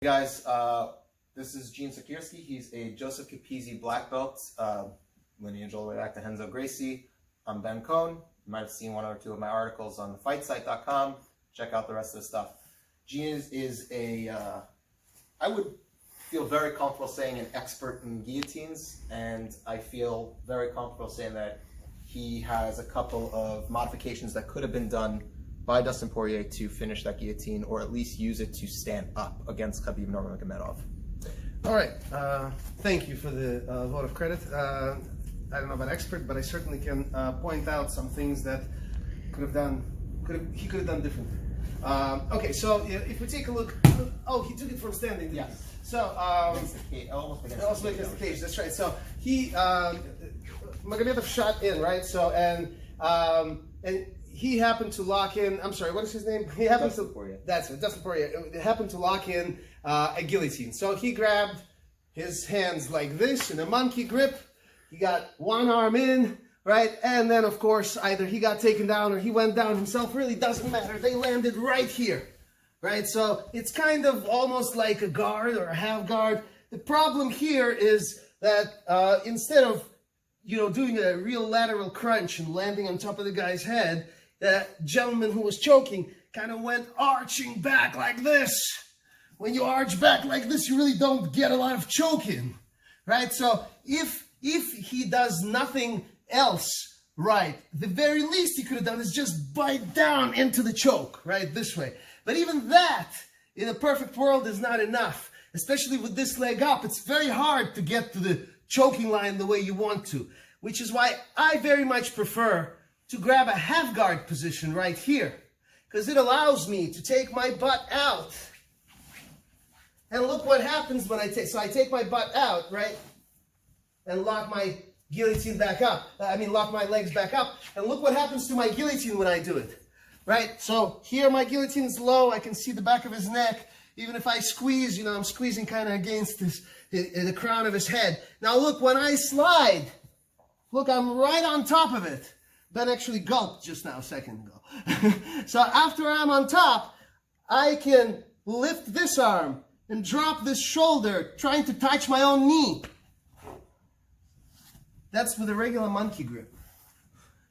Hey guys, this is Gene Sikierski. He's a Joseph Capizzi black belt, lineage all the way back to Renzo Gracie. I'm Ben Cohn. You might have seen one or two of my articles on thefightsite.com. Check out the rest of the stuff. Gene is I would feel very comfortable saying an expert in guillotines, and I feel very comfortable saying that he has a couple of modifications that could have been done by Dustin Poirier to finish that guillotine, or at least use it to stand up against Khabib Nurmagomedov. All right, thank you for the vote of credit. I don't know about expert, but I certainly can point out some things that he could have done differently. Okay, so if we take a look, oh, he took it from standing. Yes. So Almost against the cage. That's right. So he Magomedov shot in, right? So and he happened to lock in. I'm sorry, what is his name? He happened Dustin Poirier. That's it, Dustin Poirier. It happened to lock in a guillotine. So he grabbed his hands like this in a monkey grip. He got one arm in, right? And then, of course, either he got taken down or he went down himself. Really doesn't matter. They landed right here, right? So it's kind of almost like a guard or a half guard. The problem here is that instead of doing a real lateral crunch and landing on top of the guy's head, that gentleman who was choking kind of went arching back like this. When you arch back like this, you really don't get a lot of choking, right? So if he does nothing else right, the very least he could have done is just bite down into the choke, right, this way. But even that, in a perfect world, is not enough. Especially with this leg up, it's very hard to get to the choking line the way you want to, which is why I very much prefer to grab a half guard position right here, because it allows me to take my butt out. And look what happens when I take my butt out, right, and lock my guillotine back up. Lock my legs back up, and look what happens to my guillotine when I do it, right? So here my guillotine is low. I can see the back of his neck. Even if I squeeze, I'm squeezing kind of against the crown of his head. Now look, when I slide, look, I'm right on top of it. Ben actually gulped just now a second ago. So after I'm on top, I can lift this arm and drop this shoulder, trying to touch my own knee. That's with a regular monkey grip.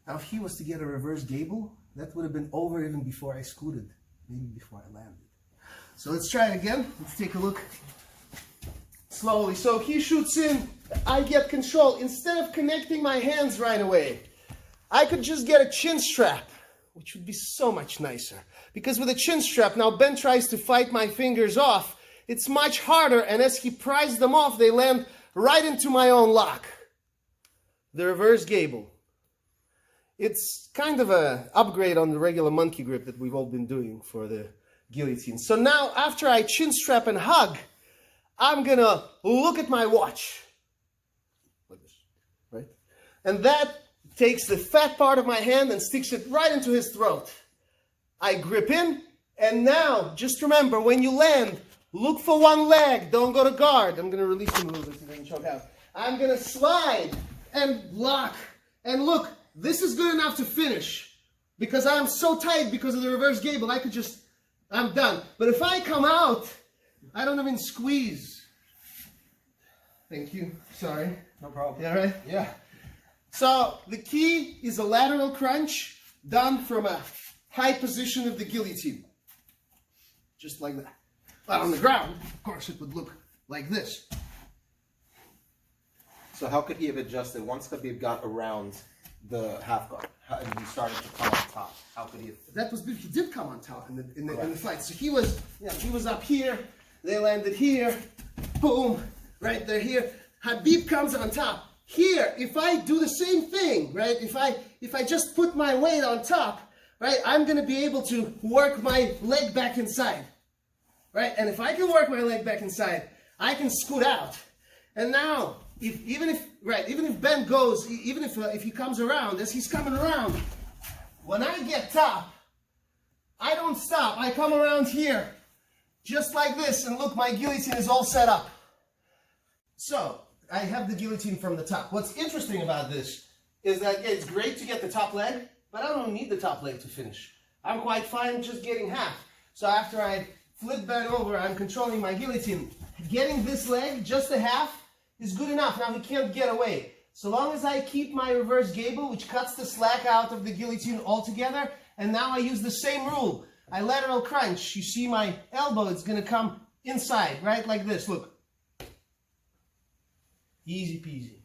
Now if he was to get a reverse gable, that would have been over even before I scooted, maybe before I landed. So let's try it again. Let's take a look slowly. So he shoots in, I get control. Instead of connecting my hands right away, I could just get a chin strap, which would be so much nicer. Because with a chin strap, now Ben tries to fight my fingers off. It's much harder, and as he pries them off, they land right into my own lock. The reverse gable. It's kind of an upgrade on the regular monkey grip that we've all been doing for the guillotine. So now, after I chin strap and hug, I'm gonna look at my watch. Like this, right? And that takes the fat part of my hand and sticks it right into his throat. I grip in, and now, just remember, when you land, look for one leg, don't go to guard. I'm gonna release him a little bit so he doesn't choke out. I'm gonna slide and lock, and look, this is good enough to finish, because I'm so tight because of the reverse gable, I'm done. But if I come out, I don't even squeeze. Thank you, sorry. No problem. Yeah, right? Yeah. So the key is a lateral crunch done from a high position of the guillotine. Just like that. But on the ground, of course, it would look like this. So how could he have adjusted once Khabib got around the half guard and he started to come on top? How could he have? That was he did come on top in the fight. So he was up here, they landed here, boom, right there here. Khabib comes on top. Here, if I do the same thing, right? If I just put my weight on top, right, I'm gonna be able to work my leg back inside. Right? And if I can work my leg back inside, I can scoot out. And now, even if Ben goes, even if he comes around, as he's coming around, when I get top, I don't stop. I come around here, just like this, and look, my guillotine is all set up. So, I have the guillotine from the top. What's interesting about this is that it's great to get the top leg, but I don't need the top leg to finish. I'm quite fine just getting half. So after I flip bent over, I'm controlling my guillotine. Getting this leg, just a half, is good enough. Now he can't get away. So long as I keep my reverse gable, which cuts the slack out of the guillotine altogether, and now I use the same rule. I lateral crunch. You see my elbow, it's going to come inside, right? Like this, look. Easy peasy.